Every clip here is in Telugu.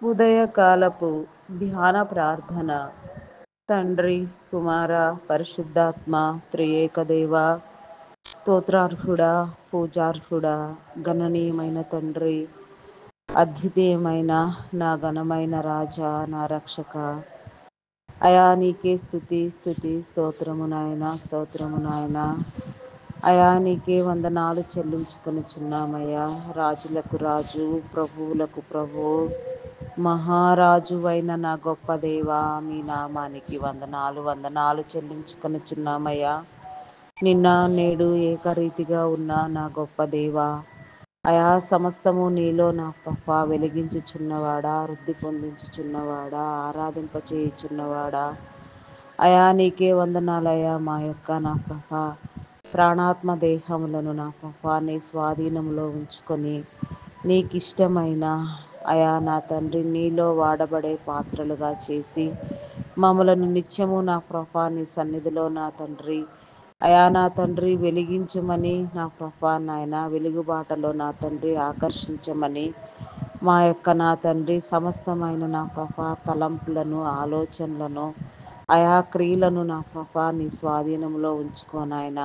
ఉదయకాలపు ధ్యాన ప్రార్థన. తండ్రి, కుమార, పరిశుద్ధాత్మ త్రియేక దేవ, స్తోత్రార్హుడా, పూజార్హుడా, గణనీయమైన తండ్రి, అద్వితీయమైన నా ఘనమైన రాజా, నా రక్షక, అయా నీకే స్తుతి స్తుతి స్తోత్రము నాయన, స్తోత్రము నాయన. అయా నీకే వందనాలు చెల్లించుకొనుచున్నామయ్యా. రాజులకు రాజు, ప్రభువులకు ప్రభువు, మహారాజు అయిన నా గొప్ప దేవా, మీ నామానికి వందనాలు వందనాలు చెల్లించుకొనుచున్నామయ్యా. నిన్న నేడు ఏకరీతిగా ఉన్న నా గొప్ప దేవా, అయా సమస్తము నీలో నా ప్రభా వెలిగించుచున్నవాడా, వృద్ధి పొందించుచున్నవాడా, ఆరాధింపచేయుచున్నవాడా, అయా నీకే వందనాలయ్యా. మా యొక్క నా ప్రభా ప్రాణాత్మ దేహములను నా ప్రభా నీ స్వాధీనంలో ఉంచుకొని నీకిష్టమైన అయా నా తండ్రి నీలో వాడబడే పాత్రలుగా చేసి మమ్మలను నిత్యము నా ప్రభా నీ సన్నిధిలో నా తండ్రి అయా నా తండ్రి వెలిగించమని నా ప్రభా నాయన వెలుగుబాటలో నా తండ్రి ఆకర్షించమని మా యొక్క నా తండ్రి సమస్తమైన నా ప్రభా తలంపులను, ఆలోచనలను, అయా క్రియలను నా ప్రభా నీ స్వాధీనంలో ఉంచుకోనాయన.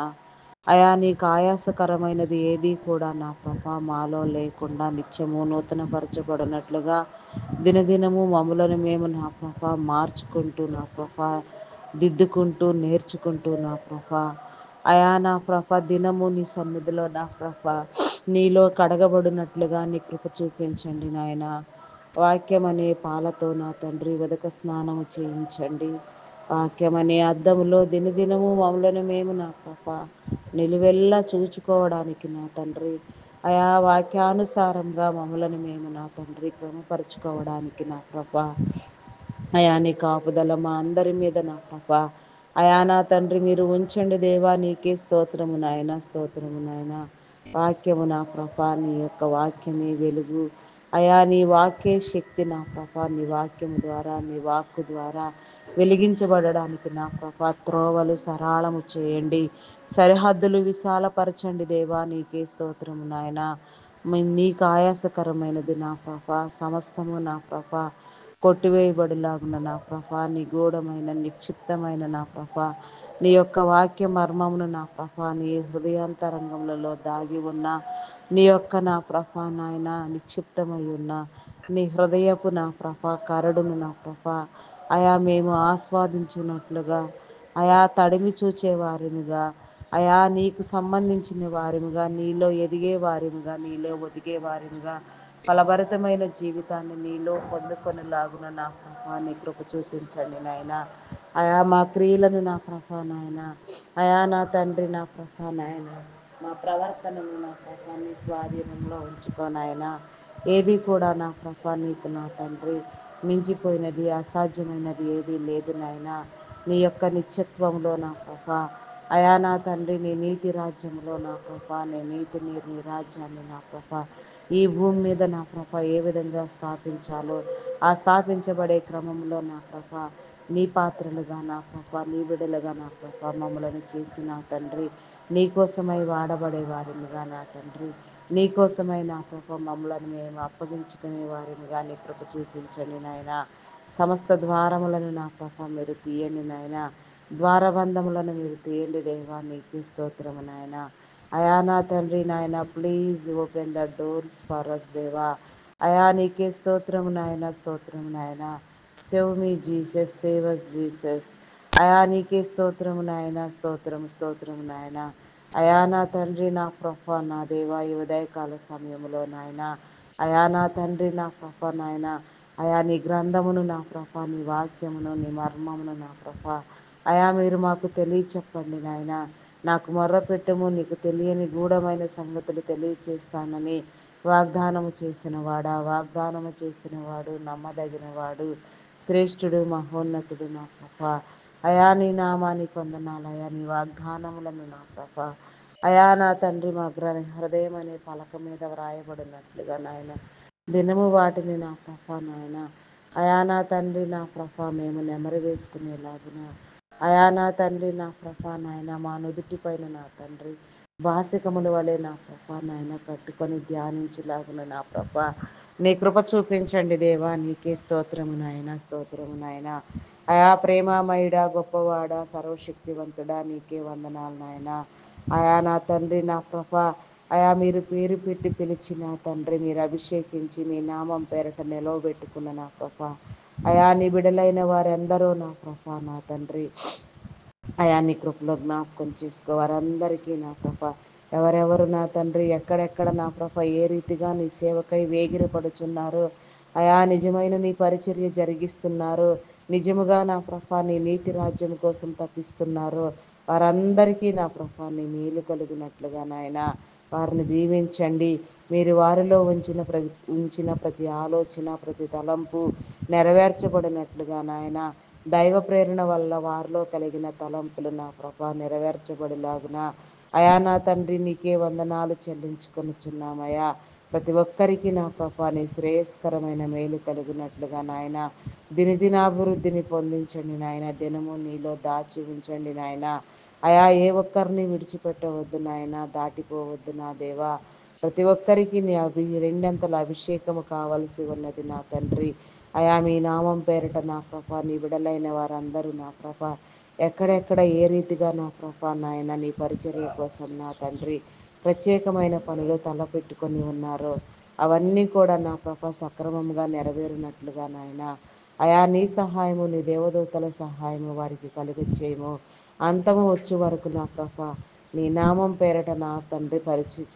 అయా నీకు ఆయాసకరమైనది ఏది కూడా నా ప్రభా మాలో లేకుండా నిత్యము నూతనపరచబడినట్లుగా దినదినము మమ్ములను మేము నా ప్రభా మార్చుకుంటూ నా ప్రభా దిద్దుకుంటూ నేర్చుకుంటూ నా ప్రభా అయా నా ప్రభా దినము నీ సన్నిధిలో నా ప్రభా నీలో కడగబడినట్లుగా నీ కృప చూపించండి నాయన. వాక్యమనే పాలతో నా తండ్రి ఉదక స్నానము చేయించండి. వాక్యమనే అద్దములో దినదినము మమ్ములను మేము నా ప్రభా నిలువెల్లా చూచుకోవడానికి నా తండ్రి అయా వాక్యానుసారంగా మమ్ములను మేము నా తండ్రి క్రమపరుచుకోవడానికి నా ప్రభా అయా నీ కాపుదల మా అందరి మీద నా ప్రభా అయా నా తండ్రి మీరు ఉంచండి దేవా. నీకే స్తోత్రము నాయన, స్తోత్రము నాయన. వాక్యము నా ప్రభా నీ యొక్క వాక్యమే వెలుగు అయా. నీ వాక్యే శక్తి నా ప్రభా. నీ వాక్యము ద్వారా నీ వాక్కు ద్వారా వెలిగించబడడానికి నా ప్రభా త్రోవలు సరళము చేయండి, సరిహద్దులు విశాలపరచండి దేవా. నీకే స్తోత్రము నాయన. నీకు ఆయాసకరమైనది నా ప్రభా సమస్తము నా ప్రభా కొట్టివేయబడిలాగున నా ప్రభా నిగూఢమైన నిక్షిప్తమైన నా ప్రభా నీ యొక్క వాక్య మర్మమును నా ప్రభా నీ హృదయాంతరంగములలో దాగి ఉన్న నీ యొక్క నా ప్రభా నాయన నిక్షిప్తమై ఉన్న నీ హృదయపు నా ప్రభా కరడును నా ప్రభా అయా మేము ఆస్వాదించినట్లుగా అయా తడిమి చూచే వారినిగా అయా నీకు సంబంధించిన వారినిగా నీలో ఎదిగే వారినిగా నీలో ఒదిగే వారినిగా ఫలభరితమైన జీవితాన్ని నీలో పొందుకొనిలాగున నా ప్రభా నీ కృప చూపించండి నాయన. అయా మా క్రియలను నా ప్రభా నాయన అయా నా తండ్రి నా ప్రభా నాయన మా ప్రవర్తనను నా ప్రభా నీ స్వాధీనంలో ఉంచుకోనాయన. ఏది కూడా నా ప్రభా నీకు నా తండ్రి మించిపోయినది అసాధ్యమైనది ఏది లేదు నాయన. నీ యొక్క నిత్యత్వంలో నా ప్రభా అయా నా తండ్రి నీ నీతి రాజ్యంలో నా ప్రభా నీ నీతి నీ రాజ్యాన్ని నా ప్రభా ఈ భూమి మీద నా ప్రభా ఏ విధంగా స్థాపించాలో ఆ స్థాపించబడే క్రమంలో నా ప్రభా నీ పాత్రలుగా నా ప్రభా నీ బిడలుగా నా ప్రభా మమ్మలను చేసి నా తండ్రి నీకోసమై వాడబడే వారినిగా నా తండ్రి నీకోసమై నా ప్రభా మమ్మలను మేము అప్పగించుకునే వారినిగా నీ కృప చూపించండి నాయన. సమస్త ద్వారములను నా ప్రభా మీరు తీయండి నాయన. ద్వారబంధములను మీరు తీయండి దేవా. నీకు స్తోత్రము నాయన. అయా నా తండ్రి నాయన please open the doors for us దేవా. అయా నీకే స్తోత్రము నాయన, స్తోత్రము నాయన. Save me Jesus, save us Jesus. అయా నీకే స్తోత్రము నాయన, స్తోత్రము స్తోత్రము నాయన. అయా నా తండ్రి నా ప్రభా నా దేవా ఈ ఉదయకాల సమయంలో నాయన అయా నా తండ్రి నా ప్రభా నాయన అయా నీ గ్రంథమును నా ప్రభా నీ వాక్యమును నీ మర్మమును నా ప్రభా అయా మీరు మాకు తెలియచెప్పండి నాయన. నాకు మొర్రపెట్టము నీకు తెలియని గూఢమైన సంగతులు తెలియచేస్తానని వాగ్దానము చేసిన వాడా, వాగ్దానము చేసిన వాడు నమ్మదగిన వాడు శ్రేష్ఠుడు మహోన్నతుడు నా ప్రభా. అయా నీ నామానికి వందనాలయా. నీ వాగ్దానములను నా ప్రభా అయా నా తండ్రి మా హృదయం అనే పలక మీద వ్రాయబడినట్లుగా నాయన దినము వాటిని నా ప్రభా నాయన అయా నా తండ్రి నా ప్రభా మేము నెమరు వేసుకునేలాగున అయా నా తండ్రి నా ప్రభా నాయన మా నుదుటి పైన నా తండ్రి బాసికముల వలె నా ప్రభా నాయన కట్టుకొని ధ్యానించులాగున నా ప్రభా నీ కృప చూపించండి దేవా. నీకే స్తోత్రము నాయన, స్తోత్రము నాయన. అయా ప్రేమామయుడా, గొప్పవాడా, సర్వశక్తివంతుడా, నీకే వందనాలు నాయన. అయా నా తండ్రి నా ప్రభా, అయా మీరు పేరు పెట్టి పిలిచిన తండ్రి, మీరు అభిషేకించి మీ నామం పేరట నిలవబెట్టుకున్న నా ప్రభా, అయా నీ బిడలైన వారందరూ నా ప్రభా నా తండ్రి, అయా నీ కృపలో జ్ఞాపకం చేసుకో వారందరికీ నా ప్రభ, ఎవరెవరు నా తండ్రి ఎక్కడెక్కడ నా ప్రభ ఏ రీతిగా నీ సేవకై వేగిరపడుచున్నారు, అయా నిజమైన నీ పరిచర్య జరిగిస్తున్నారు, నిజముగా నా ప్రభ నీ నీతి రాజ్యం కోసం తప్పిస్తున్నారు, వారందరికీ నా ప్రభ నీ మేలు కలిగినట్లుగా నాయన వారిని దీవించండి. మీరు వారిలో ఉంచిన ప్రతి ఆలోచన, ప్రతి తలంపు నెరవేర్చబడినట్లుగా నాయన దైవ ప్రేరణ వల్ల వారిలో కలిగిన తలంపులు నా ప్రభా నెరవేర్చబడిలాగున అయా నా తండ్రి నీకే వందనాలు చెల్లించుకొనుచున్నామయ్యా. ప్రతి ఒక్కరికి నా ప్రభా నీ శ్రేయస్కరమైన మేలు కలిగినట్లుగా నాయన దినదినాభివృద్ధిని పొందించండి నాయన. దినము నీలో దాచి ఉంచండి నాయన. అయా ఏ ఒక్కరిని విడిచిపెట్టవద్దు నాయన, దాటిపోవద్దు నా దేవా. ప్రతి ఒక్కరికి నీ రెండంతల అభిషేకము కావలసి ఉన్నది నా తండ్రి. అయా మీ నామం పేరిట నా ప్రభ నీ బిడలైన వారందరూ నా ప్రభ ఎక్కడెక్కడ ఏ రీతిగా నా ప్రభ నాయన నీ పరిచర్య కోసం నా తండ్రి ప్రత్యేకమైన పనులు తలపెట్టుకొని ఉన్నారో అవన్నీ కూడా నా ప్రభ సక్రమంగా నెరవేరినట్లుగా నాయన అయా నీ సహాయము, నీ దేవదూతల సహాయము వారికి కలుగచేయము. అంతము వచ్చే వరకు నా ప్రభ నీ నామం పేరట నా తండ్రి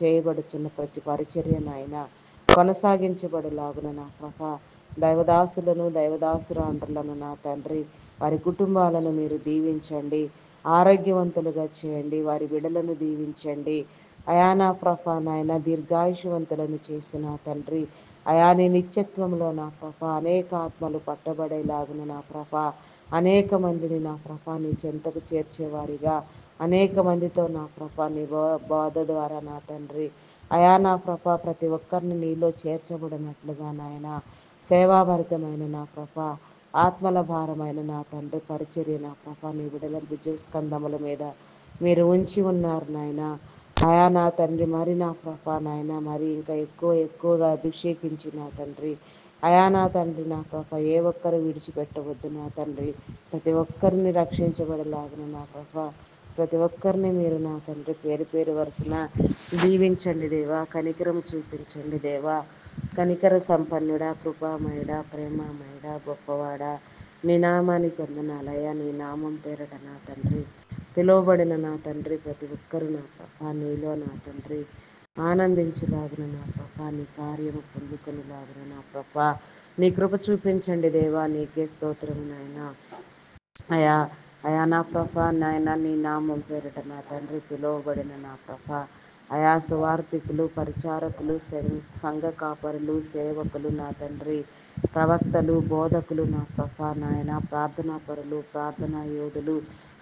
చేయబడుచున్న ప్రతి పరిచర్య నాయన కొనసాగించబడులాగున నా ప్రభ దైవదాసులను దైవదాసురాండ్రులను నా తండ్రి వారి కుటుంబాలను మీరు దీవించండి, ఆరోగ్యవంతులుగా చేయండి, వారి బిడలను దీవించండి. అయా నా ప్రభ నాయన దీర్ఘాయుషవంతులను చేసిన తండ్రి, అయా నీ నిత్యత్వంలో నా ప్రభ అనేక ఆత్మలు పట్టబడేలాగున నా ప్రభ అనేక మందిని నా ప్రభ నీ చెంతకు చేర్చేవారిగా అనేక మందితో నా ప్రభ నీ బోధ ద్వారా నా తండ్రి అయా నా ప్రభ ప్రతి ఒక్కరిని నీలో చేర్చబడినట్లుగా నాయన సేవాభరితమైన నా ప్రభ ఆత్మల భారమైన నా తండ్రి పరిచర్య నా ప్రభ నీ బిడల భుజస్కంధముల మీద మీరు ఉంచి ఉన్నారు నాయన. అయా నా తండ్రి మరి నా ప్రభ నాయన మరి ఇంకా ఎక్కువగా అభిషేకించి నా తండ్రి అయా నా తండ్రి నా ప్రభ ఏ ఒక్కరు విడిచిపెట్టవద్దు నా తండ్రి. ప్రతి ఒక్కరిని రక్షించబడలాగిన నా ప్రభ ప్రతి ఒక్కరిని మీరు నా తండ్రి పేరు పేరు వరుసన దీవించండి దేవా. కనికరం చూపించండి దేవా. కనికర సంపన్నుడా, కృపామయుడా, ప్రేమామయుడా, గొప్పవాడా, నీ నామానికి వందనాలయ్యా. నీ నామం పేరట నా తండ్రి పిలువబడిన నా తండ్రి ప్రతి ఒక్కరు నా ప్రభా నీలో నా తండ్రి ఆనందించులాగిన నా ప్రభా నీ కార్యము పొందుకొనిలాగిన నా ప్రభా నీ కృప చూపించండి దేవా. నీకే స్తోత్రము నాయన. అయా అయా నా ప్రభా నాయన నీ నామం పేరిట నా తండ్రి పిలువబడిన నా ప్రభా అయా సువార్థికులు, పరిచారకులు, సంఘ కాపరులు, సేవకులు నా తండ్రి ప్రవక్తలు, బోధకులు నా ప్రభా నాయన ప్రార్థనా పరులు, ప్రార్థనా యోధులు,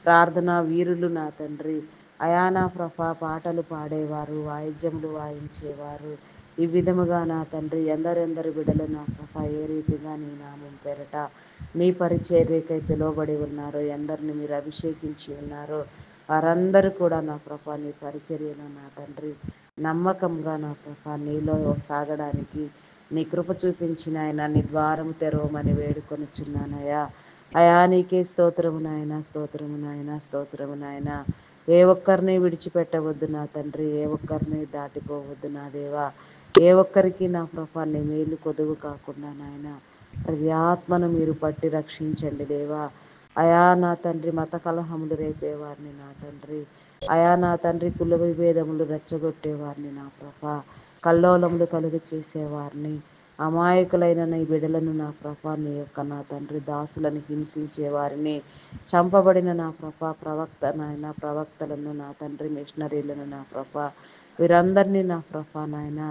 ప్రార్థనా వీరులు నా తండ్రి అయా నా ప్రభా పాటలు పాడేవారు, వాయిద్యములు వాయించేవారు, ఈ విధముగా నా తండ్రి ఎందరెందరు బిడలు నా ప్రభా ఏ రీతిగా నీ నామం పేరట నీ పరిచర్యకై పిలువబడి ఉన్నారో, ఎందరిని మీరు అభిషేకించి ఉన్నారో వారందరూ కూడా నా ప్రభా నీ పరిచర్యలో నా తండ్రి నమ్మకంగా నా ప్రభా నీలో సాగడానికి నీ కృప చూపించిన ఆయన నీ ద్వారం తెరవమని వేడుకొనిచున్నానయ్యా. అయా నీకే స్తోత్రము నాయన, స్తోత్రము నాయన, స్తోత్రము నాయన. ఏ ఒక్కరిని విడిచిపెట్టవద్దు నా తండ్రి, ఏ ఒక్కరిని దాటిపోవద్దు నా దేవా. ఏ ఒక్కరికి నా ప్రభా నీ మేలు కొదువు కాకుండా నాయన ప్రతి ఆత్మను మీరు పట్టి రక్షించండి దేవా. అయా నా తండ్రి మత కలహములు రేపేవారిని నా తండ్రి అయా నా తండ్రి కుల విభేదములు రెచ్చగొట్టేవారిని నా ప్రభా కల్లోలములు కలుగు చేసేవారిని అమాయకులైన నీ బిడలను నా ప్రభా నీ యొక్క నా తండ్రి దాసులను హింసించే వారిని చంపబడిన నా ప్రభా ప్రవక్తలను నా తండ్రి మిషనరీలను నా ప్రభా వీరందరినీ నా ప్రభా నాయన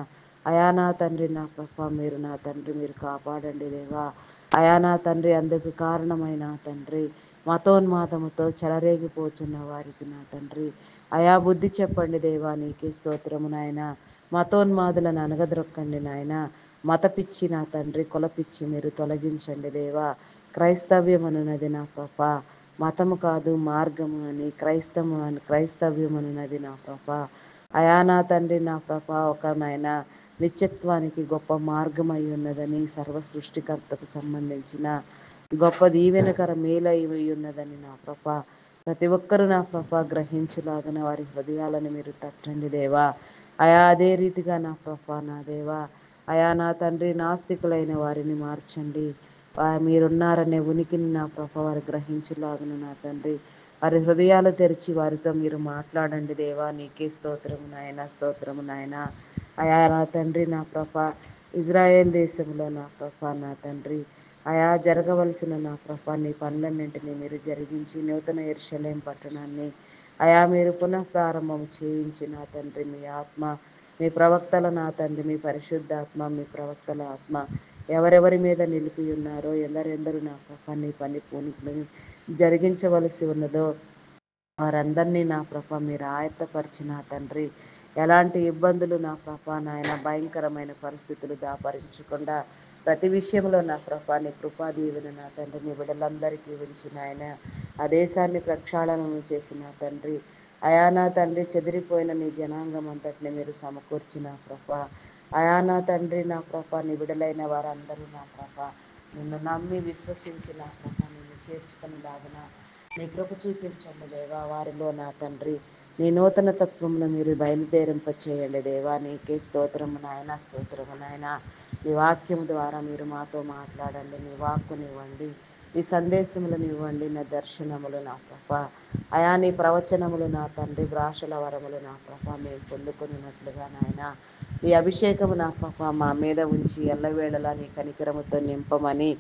అయా నా తండ్రి నా ప్రభా మీరు నా తండ్రి మీరు కాపాడండి దేవా. అయా నా తండ్రి అందుకు కారణమైన తండ్రి మతోన్మాదముతో చెలరేగిపోతున్న వారికి నా తండ్రి అయా బుద్ధి చెప్పండి దేవా. నీకే స్తోత్రము నాయన. మతోన్మాదులను అనగద్రొక్కండి నాయన. మత పిచ్చి నా తండ్రి కులపిచ్చి మీరు తొలగించండి దేవా. క్రైస్తవ్యం అనున్నది నా ప్రభా మతము కాదు మార్గము అని క్రైస్తవ్యం అనున్నది నా ప్రభా అయా నా తండ్రి నా ప్రభా ఒక నాయన నిత్యత్వానికి గొప్ప మార్గమై ఉన్నదని సర్వ సృష్టికర్తకు సంబంధించిన గొప్ప దీవెనకర మేలై ఉన్నదని నా ప్రభా ప్రతి ఒక్కరూ నా ప్రభా గ్రహించులాగిన వారి హృదయాలను మీరు తట్టండి దేవా. అయా అదే రీతిగా నా ప్రభా నా దేవా అయా నా తండ్రి నాస్తికులైన వారిని మార్చండి. మీరున్నారనే ఉనికిని నా ప్రభా వారు గ్రహించులాగున నా తండ్రి వారి హృదయాలు తెరిచి వారితో మీరు మాట్లాడండి దేవా. నీకే స్తోత్రము నాయన, స్తోత్రము నాయన. అయా నా తండ్రి నా ప్రభా ఇజ్రాయేల్ దేశంలో నా ప్రభా నా తండ్రి అయా జరగవలసిన నా ప్రభా నీ పనులన్నింటినీ మీరు జరిగించి నూతన యెరూషలేము పట్టణాన్ని అయా మీరు పునః ప్రారంభం చేయించి నా తండ్రి మీ ఆత్మ మీ ప్రవక్తల నా తండ్రి మీ పరిశుద్ధాత్మ మీ ప్రవక్తల ఆత్మ ఎవరెవరి మీద నిలిపి ఉన్నారో ఎందరెందరూ నా ప్రభా నీ పని పూనుకుని జరిగించవలసి ఉన్నదో వారందరినీ నా ప్రభ మీరు ఆయత్తపరిచిన తండ్రి ఎలాంటి ఇబ్బందులు నా ప్రభ నాయన భయంకరమైన పరిస్థితులు దాపరించకుండా ప్రతి విషయంలో నా ప్రభా నీ కృపా దీవెన నా తండ్రి నీ బిడ్డలందరికీ ఉంచిన ఆయన ఆ దేశాన్ని ప్రక్షాళన చేసిన తండ్రి అయా నా తండ్రి చెదిరిపోయిన నీ జనాంగం అంతటిని మీరు సమకూర్చిన ప్రభా అయా నా తండ్రి నా ప్రభ నీ బిడలైన వారందరూ నా ప్రభ నిన్ను నమ్మి విశ్వసించి నా ప్రభ నిన్ను చేర్చుకొని లాగిన నీ కృప చూపించండి దేవా. వారిలో నా తండ్రి నీ నూతన తత్వంలో మీరు బయలుదేరింప చేయండి దేవా. నీకే స్తోత్రము నాయన, స్తోత్రము నాయన. నీ వాక్యం ద్వారా మీరు మాతో మాట్లాడండి. నీ వాక్కునివ్వండి, నీ సందేశములను ఇవ్వండి, నా దర్శనములు నా ప్రభ అయా నీ ప్రవచనములు నా తండ్రి భాషల వరములు నా ప్రభ మేము పొందుకున్నట్లుగా నాయన ఈ అభిషేకము నా ప్రభ మా మీద ఉంచి ఎల్లవేళలా నీ కనికరముతో నింపమని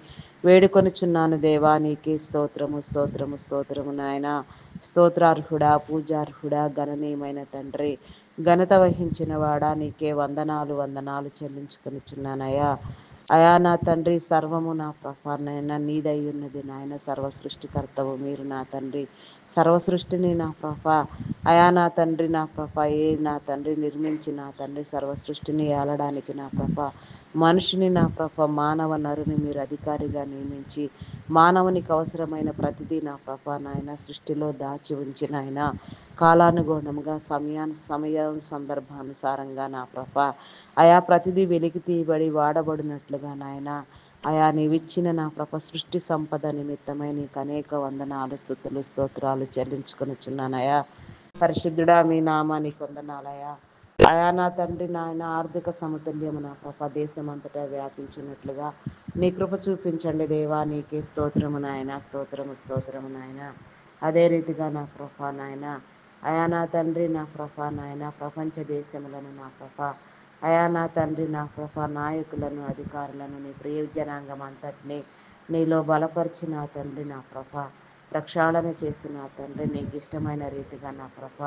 వేడుకొనుచున్నాను దేవా. నీకే స్తోత్రము, స్తోత్రము, స్తోత్రము నాయన. స్తోత్రార్హుడా, పూజార్హుడా, గణనీయమైన తండ్రి, ఘనత వహించిన వాడా నీకే వందనాలు వందనాలు చెల్లించుకొనిచున్నానయ్యా. అయా నా తండ్రి సర్వము నా ప్రభానైనా నీదై ఉన్నది నాయన. సర్వ సృష్టికర్తవు మీరు నా తండ్రి. సర్వ సృష్టిని నా ప్రభ అయా నా తండ్రి నా ప్రభ నా తండ్రి నిర్మించి నా తండ్రి సర్వ సృష్టిని ఏలడానికి నా ప్రభ మనిషిని నా ప్రభ మానవ నరుని మీరు అధికారిగా నియమించి మానవునికి అవసరమైన ప్రతిదీ నా ప్రభ నాయన సృష్టిలో దాచి ఉంచిన ఆయన కాలానుగుణముగా సందర్భానుసారంగా నా ప్రభ అయా ప్రతిదీ వెలికి తీయబడి వాడబడినట్లుగా నాయన అయా నీవిచ్చిన నా ప్రభ సృష్టి సంపద నిమిత్తమై నీకు అనేక వందనాలు స్తుతులు స్తోత్రాలు చెల్లించుకొనిచున్నానయా. పరిశుద్ధుడా మీ నామానికి వందనాలయా. అయా నా తండ్రి నాయన ఆర్థిక సమతుల్యము నా ప్రభ దేశం అంతటా వ్యాపించినట్లుగా నీ కృప చూపించండి దేవా. నీకే స్తోత్రము నాయన, స్తోత్రము, స్తోత్రము నాయన. అదే రీతిగా నా ప్రభ నాయన అయా నా తండ్రి నా ప్రభ నాయన ప్రపంచ దేశములను నా ప్రభ అయా నా తండ్రి నా ప్రభ నాయకులను అధికారులను నీ ప్రియ జనాంగం అంతటినీ నీలో బలపరిచిన తండ్రి నా ప్రభ ప్రక్షాళన చేసిన తండ్రి నీకు ఇష్టమైన రీతిగా నా ప్రభ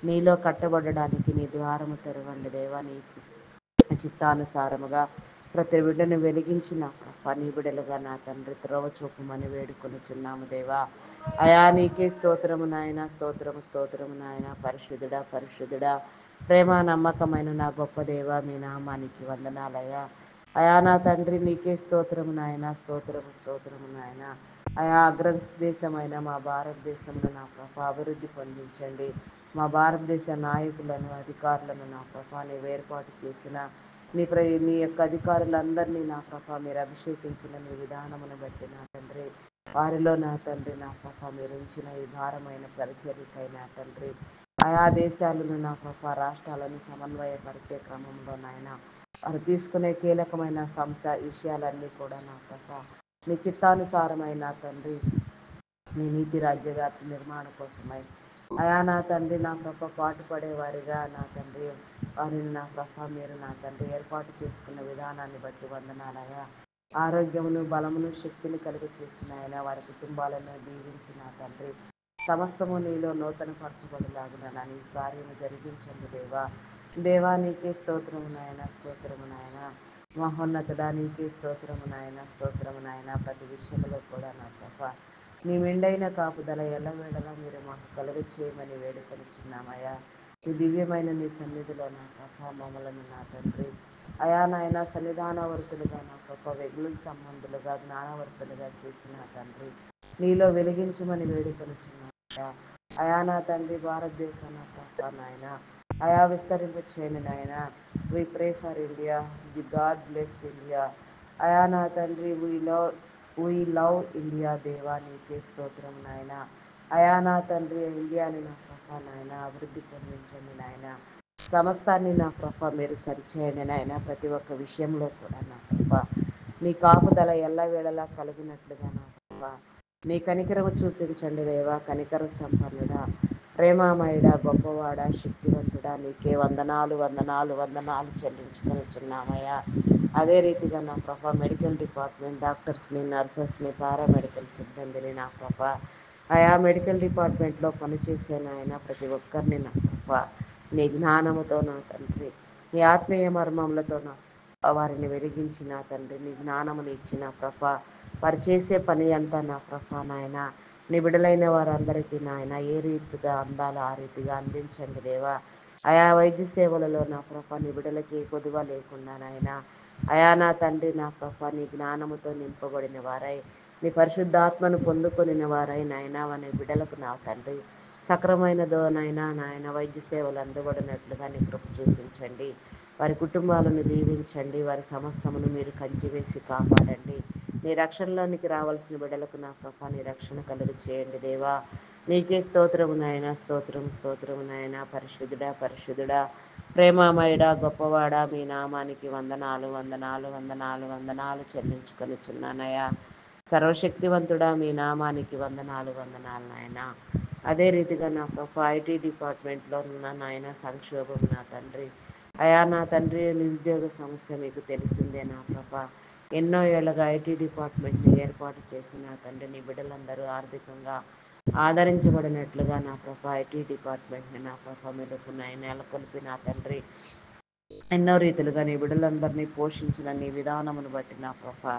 నీలో కట్టబడడానికి నీ ద్వారము తెరవండి దేవా. నీ చిత్తానుసారముగా ప్రతి బిడ్డను వెలిగించిన పని బిడలుగా నా తండ్రి త్రోవ చూపమని వేడుకొనుచున్నాము దేవా. అయా నీకే స్తోత్రము నాయన, స్తోత్రము, స్తోత్రము నాయన. పరిశుద్ధుడా, పరిశుద్ధుడా, ప్రేమ నమ్మకమైన నా గొప్ప దేవ మీ నామానికి వందనాలయ్యా. అయా నా తండ్రి నీకే స్తోత్రము నాయన, స్తోత్రము, స్తోత్రము నాయన. అయా అగ్రదేశమైన మా భారతదేశంలో నా ప్రభ అభివృద్ధి పొందించండి. మా భారతదేశ నాయకులను అధికారులను నా ప్రభ నీవు ఏర్పాటు చేసిన నీ యొక్క అధికారులందరినీ నా ప్రభ మీరు అభిషేకించిన నీ విధానమును బట్టి నా తండ్రి వారిలో నా తండ్రి నా ప్రభ మీరు ఉంచిన ఈ భారమైన పరిచర్యకై నా తండ్రి ఆయా దేశాలను నా ప్రభ రాష్ట్రాలను సమన్వయపరిచే క్రమంలో నాయన వారు తీసుకునే కీలకమైన విషయాలన్నీ కూడా నా ప్రభ నీ చిత్తానుసారమైన తండ్రి నీ నీతి రాజ్య వ్యాప్తి నిర్మాణం కోసమై అయా నా తండ్రి నా ప్రభ పాటుపడేవారిగా నా తండ్రి వారిని నా ప్రభ మీరు నా తండ్రి ఏర్పాటు చేసుకున్న విధానాన్ని బట్టి వందనాలయా. ఆరోగ్యమును బలమును శక్తిని కలుగ చేసిన ఆయన వారి కుటుంబాలను దీవించిన తండ్రి సమస్తము నీలో నూతన పరచబడిలాగున నా నీ కార్యము జరిగించండి దేవా. దేవా నీకే స్తోత్రము నాయన, స్తోత్రము నాయన. మహోన్నతుడా నీకే స్తోత్రము నాయన, స్తోత్రము నాయన. ప్రతి విషయంలో కూడా నా ప్రభ నీ మెండైన కాపుదల ఎల్లవేళలా మీరు మాకు కలుగ చేయమని వేడుకొనిచున్నామయ్యా. ఈ దివ్యమైన నీ సన్నిధిలో నా ప్రభ మమ్మలను నా తండ్రి అయా నాయన సన్నిధానవర్తులుగా నా ప్రభ వెగులు సంబంధులుగా జ్ఞానవర్తులుగా చేసిన తండ్రి నీలో వెలిగించమని వేడుకొనిచున్నామయ్యా. అయా నా తండ్రి భారతదేశం నా ప్రభ నాయన అయా విస్తరింప చేయండి నాయన. We pray for India, the God bless India. అయా నా తండ్రి, వీ లవ్ ఇండియా దేవా, నీకే స్తోత్రం నాయన. అయా నా తండ్రి, ఇండియాని నా ప్రభా నాయన అభివృద్ధి పొందించండి నాయన. సమస్తాన్ని నా ప్రభ మీరు సరిచేయండి నాయన. ప్రతి ఒక్క విషయంలో కూడా నా ప్రభ నీ కాపుదల ఎల్లవేళలా కలిగినట్లుగా నా ప్రభ నీ కనికరము చూపించండి దేవా. కనికర సంపన్నుడా, ప్రేమామయుడా, గొప్పవాడా, శక్తివంతుడా, నీకే వందనాలు వందనాలు వందనాలు చెల్లించుకొనిచున్నామయ్యా. అదే రీతిగా నా ప్రభ మెడికల్ డిపార్ట్మెంట్ డాక్టర్స్ని, నర్సెస్ని, పారామెడికల్ సిబ్బందిని నా ప్రభ ఆయా మెడికల్ డిపార్ట్మెంట్లో పనిచేసే నాయన ప్రతి ఒక్కరిని నా ప్రభ నీ జ్ఞానముతో నా తండ్రి, నీ ఆత్మీయ మర్మములతో నా వారిని వెలిగించిన తండ్రి, నీ జ్ఞానముని ఇచ్చిన ప్రభ వారు చేసే పని అంతా నా ప్రభ నాయన నీ బిడలైన వారందరికీ నాయన ఏ రీతిగా అందాలో ఆ రీతిగా అందించండి దేవా. ఆయా వైద్య సేవలలో నా ప్రభ నీ బిడలకి కొదువ లేకుండా నాయన అయా నా తండ్రి నా ప్రభ నీ జ్ఞానముతో నింపబడిన వారై, నీ పరిశుద్ధాత్మను పొందుకొనిన వారై నాయన నీ బిడలకు నా తండ్రి సక్రమైనదోనైనా నాయన వైద్య సేవలు అందుబడినట్లుగా నీ కృప చూపించండి. వారి కుటుంబాలను దీవించండి. వారి సమస్తమును మీరు కంచివేసి కాపాడండి. నీ రక్షణలోనికి రావాల్సిన బిడ్డలకు నా ప్రభ నీ రక్షణ కలుగు చేయండి దేవా. నీకే స్తోత్రము నాయన, స్తోత్రము స్తోత్రము నాయన. పరిశుద్ధుడా పరిశుద్ధుడా, ప్రేమామయుడా, గొప్పవాడా, మీ నామానికి వందనాలు వందనాలు వందనాలు వందనాలు చెల్లించుకొనిచున్నానయ్యా. సర్వశక్తివంతుడా, మీ నామానికి వందనాలు వందనాలు నాయన. అదే రీతిగా నా ప్రభ ఐటీ డిపార్ట్మెంట్లో ఉన్న నాయన సంక్షోభం నా తండ్రి, అయా నా తండ్రి నిరుద్యోగ సమస్య మీకు తెలిసిందే నా ప్రభ. ఎన్నో ఏళ్ళగా ఐటీ డిపార్ట్మెంట్ని ఏర్పాటు చేసిన తండ్రి, నీ బిడ్డలందరూ ఆర్థికంగా ఆదరించబడినట్లుగా నా ప్రభ ఐటీ డిపార్ట్మెంట్ని నా ప్రభ మెరుపు నెలకొల్పి నా తండ్రి ఎన్నో రీతిలుగా నీ బిడ్డలందరినీ పోషించిన నీ విధానమును బట్టి నా ప్రభ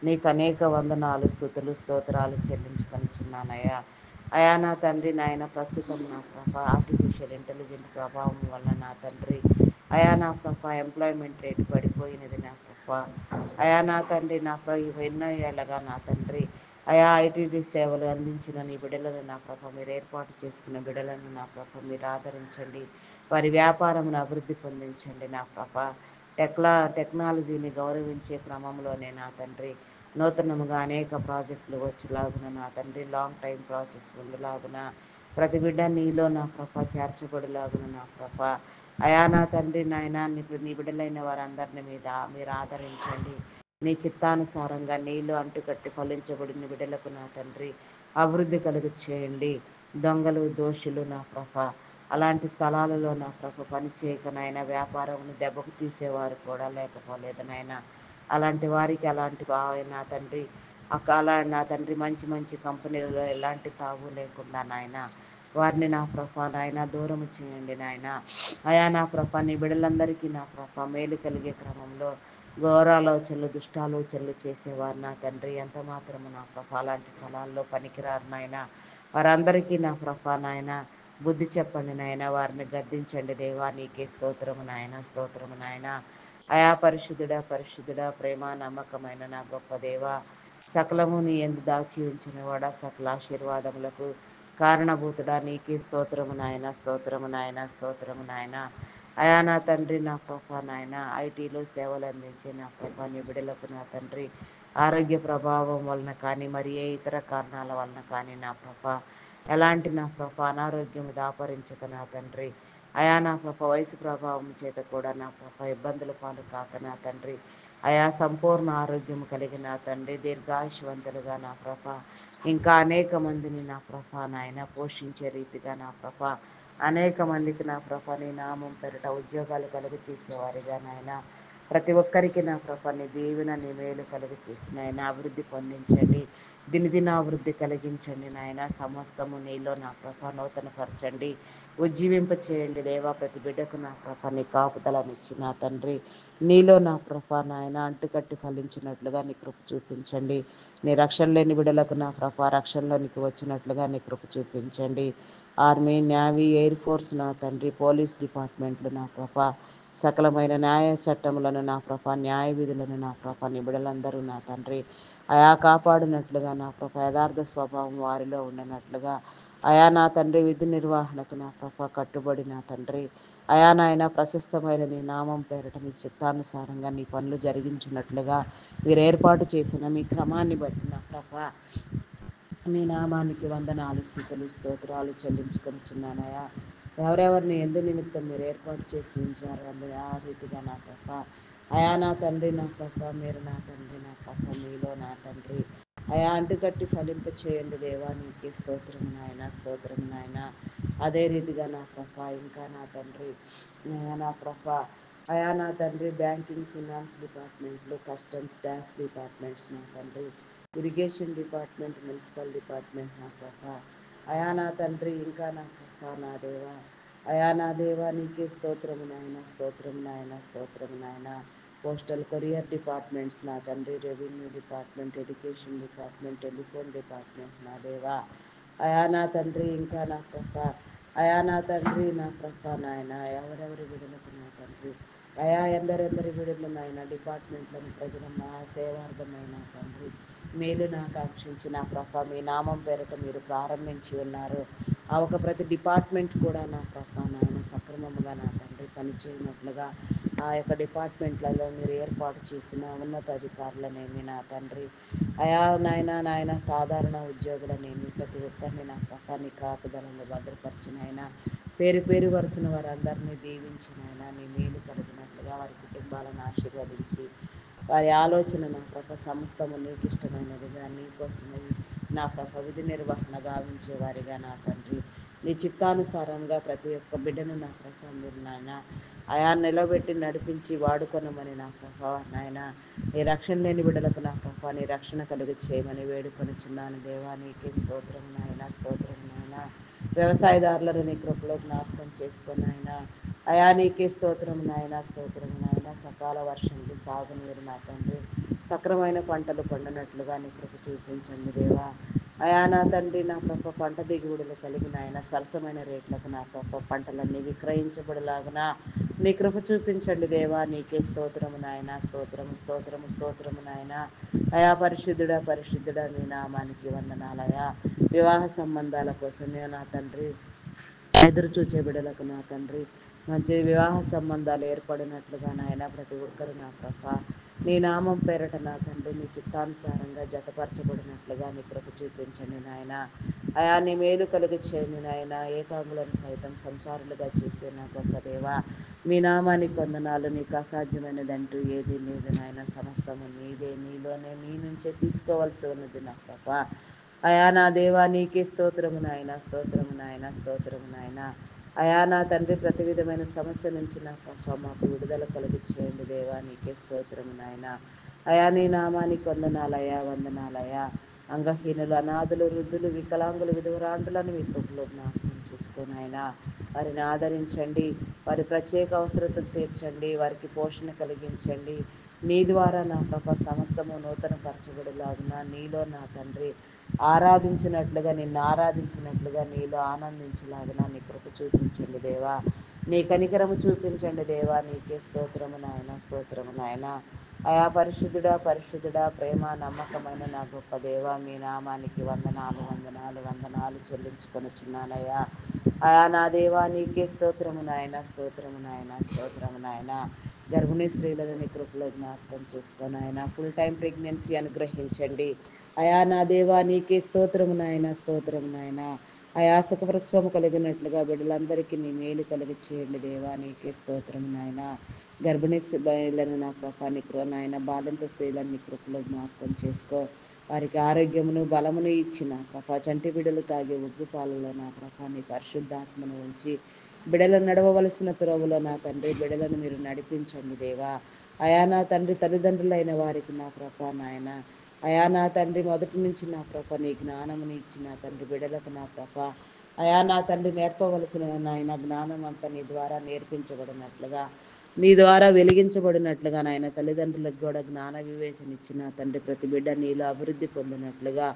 నీకు అనేక వందనాలు స్థుతులు స్తోత్రాలు చెల్లించుకొనిచున్నానయ్యా. అయా నా తండ్రి నాయన ప్రస్తుతం నా ప్రభ ఆర్టిఫిషియల్ ఇంటెలిజెంట్ ప్రభావం వల్ల నా తండ్రి అయా నా ప్రభ ఎంప్లాయ్మెంట్ రేటు పడిపోయినది నా ప్రభ. అయా నా తండ్రి నా ఎన్నో ఏళ్ళగా నా తండ్రి అయా ఐటీడీ సేవలు అందించిన నీ బిడలను నా ప్రభ మీరు ఏర్పాటు చేసుకున్న బిడలను నా ప్రభ మీరు ఆదరించండి. వారి వ్యాపారమును అభివృద్ధి పొందించండి నా ప్రభ. టెక్నాలజీని గౌరవించే క్రమంలోనే నా తండ్రి నూతనముగా అనేక ప్రాజెక్టులు వచ్చేలాగున నా తండ్రి లాంగ్ టైం ప్రాసెస్ ఉండలాగున ప్రతి బిడ్డ నీలో నా ప్రభ చేర్చబడిలాగున నా ప్రభ. అయా నా తండ్రి నాయన నీ బిడ్డలైన వారందరిని మీద మీరు ఆదరించండి. నీ చిత్తానుసారంగా నీలో అంటుకట్టి ఫలించబడిన బిడ్డలకు నా తండ్రి అభివృద్ధి కలుగు చేయండి. దొంగలు దోషులు నా ప్రభ అలాంటి స్థలాలలో నా ప్రభ పనిచేయక నాయన వ్యాపారమును దెబ్బకు తీసేవారు కూడా లేకపోలేదు నాయన. అలాంటి వారికి అలాంటి నా తండ్రి అలా నా తండ్రి మంచి మంచి కంపెనీలలో ఎలాంటి తావు లేకుండా నాయన వారిని నా ప్రభ నాయన దూరం చేయండి నాయన. అయా నా ప్రభ నీ బిడ్డలందరికీ నా ప్రభ మేలు కలిగే క్రమంలో ఘోరాలోచనలు దుష్టాలోచనలు చేసేవారు నా తండ్రి ఎంత మాత్రము నా ప్రభ అలాంటి స్థలాల్లో పనికిరారు నాయన. వారందరికీ నా ప్రభ నాయన బుద్ధి చెప్పండి నాయన. వారిని గద్దించండి దేవా. నీకే స్తోత్రము నాయన, స్తోత్రము నాయన. అయా పరిశుద్ధుడా పరిశుద్ధుడా, ప్రేమ నమ్మకమైన నా గొప్ప దేవ, సకలము నీ ఎందు దాచి ఉంచిన వాడ, సకల ఆశీర్వాదములకు కారణభూతుడా, నీకే స్తోత్రము నాయన, స్తోత్రము నాయన, స్తోత్రము నాయన. అయా నా తండ్రి నా ప్రభ నాయన ఐటీలో సేవలు అందించే నా ప్రభ నీ బిడలకు నా తండ్రి ఆరోగ్య ప్రభావం వలన కానీ మరి ఏ ఇతర కారణాల వలన కానీ నా ప్రభ ఎలాంటి నా ప్రభ అనారోగ్యము దాపరించక నా తండ్రి అయా నా ప్రభ వయసు ప్రభావం చేత కూడా నా ప్రభ ఇబ్బందుల పాలు కాక నా తండ్రి అయా సంపూర్ణ ఆరోగ్యం కలిగిన తండ్రి దీర్ఘాయుషవంతులుగా నా ప్రభ ఇంకా అనేక మందిని నా ప్రభ నాయన పోషించే రీతిగా నా ప్రభ అనేక మందికి నా ప్రభ నీ నామం పెరట ఉద్యోగాలు కలుగ చేసేవారిగా నాయన ప్రతి ఒక్కరికి నా ప్రభ నీ దీవెన నీ మేలు కలుగ చేసి నాయన అభివృద్ధి పొందించండి. దినదినాభివృద్ధి కలిగించండి నాయన. సమస్తము నీలో నా ప్రభ నూతనపరచండి, ఉజ్జీవింప చేయండి దేవా. ప్రతి బిడ్డకు నా ప్రభ నీ కాపుదలనిచ్చి నా తండ్రి నీలో నా ప్రభ నాయన అంటుకట్టి ఫలించినట్లుగా నీ కృప చూపించండి. నీ రక్షణ లేని బిడ్డలకు నా ప్రభ రక్షణలోనికి వచ్చినట్లుగా నీ కృప చూపించండి. ఆర్మీ, నేవీ, ఎయిర్ ఫోర్స్ నా తండ్రి పోలీస్ డిపార్ట్మెంట్లు నా ప్రభ సకలమైన న్యాయ చట్టములను నా ప్రభ న్యాయ విధులను నా ప్రభ నీ బిడలందరూ నా తండ్రి అయా కాపాడినట్లుగా నా ప్రభ యథార్థ స్వభావం వారిలో ఉండినట్లుగా అయా నా తండ్రి విధి నిర్వహణకు నా ప్రభ కట్టుబడి నా తండ్రి అయా నాయన ప్రశస్తమైన నీ నామం పేరట నీ చిత్తానుసారంగా నీ పనులు జరిగించినట్లుగా మీరు ఏర్పాటు చేసిన మీ క్రమాన్ని బట్టి నా ప్రభ మీ నామానికి వందనాలు స్థితులు స్తోత్రాలు చెల్లించుకొనిచున్నానయా. ఎవరెవరిని ఎందు నిమిత్తం మీరు ఏర్పాటు చేసి ఉంచారు అని ఆ రీతిగా నా ప్రభ అయా నా తండ్రి నా ప్రభ మీరు నా తండ్రి నా ప్రభ మీలో నా తండ్రి అయా అంటుకట్టి ఫలింప చేయండి దేవా నీకే స్తోత్రం నాయన స్తోత్రం నాయన. అదే రీతిగా నా ప్రభ ఇంకా నా తండ్రి నా ప్రభ అయా నా తండ్రి బ్యాంకింగ్ ఫినాన్స్ డిపార్ట్మెంట్లు కస్టమ్స్ ట్యాక్స్ డిపార్ట్మెంట్స్ నా తండ్రి ఇరిగేషన్ డిపార్ట్మెంట్ మున్సిపల్ డిపార్ట్మెంట్ నా ప్రభ అయా నా తండ్రి ఇంకా నా ప్రభ నా దేవా అయా నా దేవా నీకే స్తోత్రము నాయన స్తోత్రం నాయన స్తోత్రం నాయన. పోస్టల్ కొరియర్ డిపార్ట్మెంట్స్ నా తండ్రి revenue department education department telephone department నా దేవా అయా నా తండ్రి ఇంకా నా ప్రభ అయా నా తండ్రి నా ప్రభ నాయన ఎవరెవరి విడుదలకు నా తండ్రి అయా ఎందరెందరి విడుదల నాయన డిపార్ట్మెంట్లను ప్రజల మా సేవార్థమైన తండ్రి మేలును ఆకాంక్షించి నా ప్రభ మీ నామం పేరట మీరు ప్రారంభించి ఉన్నారు. ఆ ఒక ప్రతి డిపార్ట్మెంట్ కూడా నా ప్రభ నాయన సక్రమముగా నా తండ్రి పనిచేయనట్లుగా ఆ యొక్క డిపార్ట్మెంట్లలో మీరు ఏర్పాటు చేసిన ఉన్నతాధికారులనేమి నా తండ్రి అయా నాయన నాయన సాధారణ ఉద్యోగులనేమి ప్రతి ఒక్కరిని నా ప్రభ నీ కాపుదలను భద్రపరిచినైనా పేరు పేరు వరుసన వారందరినీ దీవించినైనా నీ మేలు కలిగినట్లుగా వారి కుటుంబాలను ఆశీర్వదించి వారి ఆలోచన నా ప్రభ సమస్తము నీకు ఇష్టమైనదిగా నీకోసమై నా ప్రభ విధి నిర్వహణ గావించేవారిగా నా తండ్రి నీ చిత్తానుసారంగా ప్రతి ఒక్క బిడ్డను నా ప్రభ మీరు నాయన అయా నిలబెట్టి నడిపించి వాడుకొనమని నా ప్రభ నాయన నీ రక్షణ లేని బిడ్డలకు నా ప్రభ నీ రక్షణ కలుగు చేయమని వేడుకొని చిన్నాను దేవా నీకే స్తోత్రం నాయన స్తోత్రం నాయన. వ్యవసాయదారులను నీ కృపలో జ్ఞాపకం చేసుకొని ఆయన అయా నీకే స్తోత్రం నాయన స్తోత్రం నాయన. సకాల వర్షములు సాగునీరు నా తండ్రి సక్రమైన పంటలు పండినట్లుగా నీ కృప చూపించండి దేవా అయా నా తండ్రి నా ప్రభ పంట దిగుబడులు కలిగిన ఆయన సరసమైన రేట్లకు నా ప్రభ పంటలన్నీ విక్రయించబడలాగున నీ కృప చూపించండి దేవా నీకే స్తోత్రము నాయన స్తోత్రము స్తోత్రము స్తోత్రము నాయన. అయా పరిశుద్ధుడా పరిశుద్ధుడా మీ నామానికి వందనాలయా. వివాహ సంబంధాల కోసమే నా తండ్రి ఎదురు చూచే బిడ్డలకు నా తండ్రి మంచి వివాహ సంబంధాలు ఏర్పడినట్లుగా నాయన ప్రతి ఒక్కరు నా ప్రభ నీ నామం పేరట నా తండ్రి నీ చిత్తానుసారంగా జతపరచబడినట్లుగా నీ కృప చూపించండి నాయన. అయా నీ మేలు కలుగు చేయండి నాయన. ఏకాంగులను సైతం సంసారులుగా చేసే నా గొప్ప దేవ మీ నామానికి వందనాలు. నీకు అసాధ్యమైనదంటూ ఏదీ లేదు నాయన. సమస్తము నీదే నీలోనే మీ నుంచే తీసుకోవాల్సి ఉన్నది నా ప్రభ అయా నా దేవా నీకే స్తోత్రము నాయన స్తోత్రము నాయన స్తోత్రము నాయన. అయా నా తండ్రి ప్రతి విధమైన సమస్య నుంచి నా ప్రభ మాకు విడుదల కలిగించేయండి దేవా నీకే స్తోత్రము నాయన. అయా నీ నామానికి వందనాలయా వందనాలయా. అంగహీనులు అనాథులు వృద్ధులు వికలాంగులు విధవరాండ్రులను మీ కృపలో జ్ఞాపకం చేసుకొని ఆయన వారిని ఆదరించండి. వారి ప్రత్యేక అవసరతలు తీర్చండి. వారికి పోషణ కలిగించండి. నీ ద్వారా నా ప్రభ సమస్తము నూతన పరచబడిలాగున నీలో నా తండ్రి ఆరాధించినట్లుగా నిన్ను ఆరాధించినట్లుగా నీలో ఆనందించలాగున నీ కృప చూపించండి దేవా. నీ కనికరము చూపించండి దేవా నీకే స్తోత్రము నాయన స్తోత్రము నాయన. అయా పరిశుద్ధుడా పరిశుద్ధుడా ప్రేమ నమ్మకమైన నా గొప్ప దేవ మీ నామానికి వందనాలు వందనాలు వందనాలు చెల్లించుకొనిచున్నానయ్యా. అయా నా దేవా నీకే స్తోత్రము నాయన స్తోత్రము నాయన స్తోత్రము నాయన. గర్భిణీ స్త్రీలను నీ కృపలో జ్ఞాపకం చేసుకొని ఆయన ఫుల్ టైం ప్రెగ్నెన్సీ అనుగ్రహించండి. అయా నా దేవా నీకే స్తోత్రము నాయన స్తోత్రము నాయన. అయా సుఖప్రసవము కలిగినట్లుగా బిడ్డలందరికీ నీ మేలు కలిగి చేయండి దేవా నీకే స్తోత్రము నాయన. గర్భిణీ స్త్రీలను నా ప్రభ నీ నాయన బాలింత స్త్రీలను నీ కృపలో జ్ఞాపకం చేసుకో. వారికి ఆరోగ్యమును బలమును ఇచ్చిన ప్రభ చంటి బిడ్డలు తాగే ఉగ్గు పాలలో నా ప్రభ నీ పరిశుద్ధాత్మను ఉంచి బిడలు నడవవలసిన త్రోవలో నా తండ్రి బిడలను మీరు నడిపించండి దేవా. అయా నా తండ్రి తల్లిదండ్రులైన వారికి నా ప్రభ నాయన అయా నా తండ్రి మొదటి నుంచి నా ప్రభ నీ జ్ఞానముని ఇచ్చిన తండ్రి బిడలకు నా ప్రభ అయా నా తండ్రి నేర్పవలసిన నాయన జ్ఞానం అంతా నీ ద్వారా నేర్పించబడినట్లుగా నీ ద్వారా వెలిగించబడినట్లుగా నాయన తల్లిదండ్రులకు కూడా జ్ఞాన వివేచన ఇచ్చిన తండ్రి ప్రతి బిడ్డ నీలో అభివృద్ధి పొందినట్లుగా